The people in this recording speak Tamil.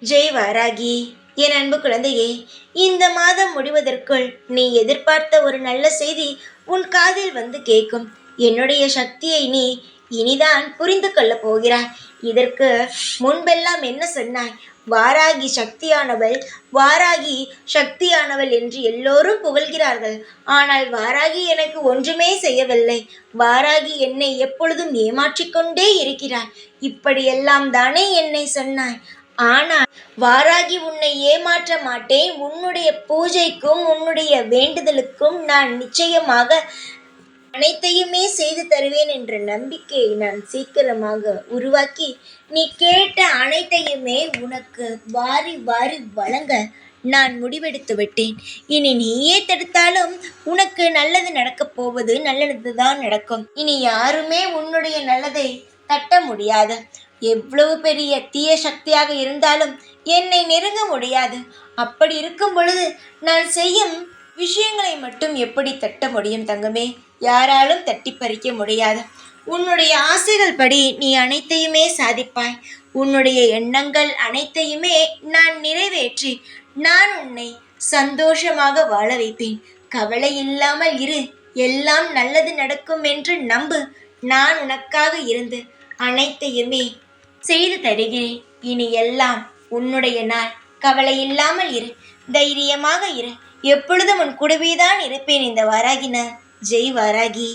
ஜெய் வாராகி. என் அன்பு குழந்தையே, இந்த மாதம் முடிவதற்குள் நீ எதிர்பார்த்த ஒரு நல்ல செய்தி உன் காதில் வந்து கேட்கும். என்னுடைய சக்தியை நீ இனிதான் புரிந்து கொள்ளப் போகிறாய். இதற்கு முன்பெல்லாம் என்ன சொன்னாய்? வாராகி சக்தியானவள், வாராகி சக்தியானவள் என்று எல்லோரும் புகழ்கிறார்கள். ஆனால் வாராகி எனக்கு ஒன்றுமே செய்யவில்லை. வாராகி என்னை எப்பொழுதும் ஏமாற்றிக்கொண்டே இருக்கிறாய். இப்படியெல்லாம் தானே என்னை சொன்னாய். ஆனால் வாராகி உன்னை ஏமாற்ற மாட்டேன். உன்னுடைய பூஜைக்கும் உன்னுடைய வேண்டுதலுக்கும் நான் நிச்சயமாக அனைத்தையுமே செய்து தருவேன் என்ற நம்பிக்கையை நான் சீக்கிரமாக உருவாக்கி நீ கேட்ட அனைத்தையுமே உனக்கு வாரி வாரி வழங்க நான் முடிவெடுத்து விட்டேன். இனி நீயே தடுத்தாலும் உனக்கு நல்லது நடக்கப் போவது நல்லதுதான் நடக்கும். இனி யாருமே உன்னுடைய நல்லதை தட்ட முடியாது. எவ்வளவு பெரிய தீய சக்தியாக இருந்தாலும் என்னை நெருங்க முடியாது. அப்படி இருக்கும் பொழுது நான் செய்யும் விஷயங்களை மட்டும் எப்படி தட்ட முடியும் தங்கமே? யாராலும் தட்டி பறிக்க முடியாது. உன்னுடைய ஆசைகள் படி நீ அனைத்தையுமே சாதிப்பாய். உன்னுடைய எண்ணங்கள் அனைத்தையுமே நான் நிறைவேற்றி நான் உன்னை சந்தோஷமாக வாழ வைப்பேன். கவலை இல்லாமல் இரு. எல்லாம் நல்லது நடக்கும் என்று நம்பு. நான் உனக்காக இருந்து அனைத்தையுமே செய்து தருகிறேன். இனி எல்லாம் உன்னுடைய நாள். கவலை இல்லாமல் இரு, தைரியமாக இரு. எப்பொழுதும் உன் கூடவேதான் இருப்பேன். இந்த வாராகினார். ஜெய் வாராகி.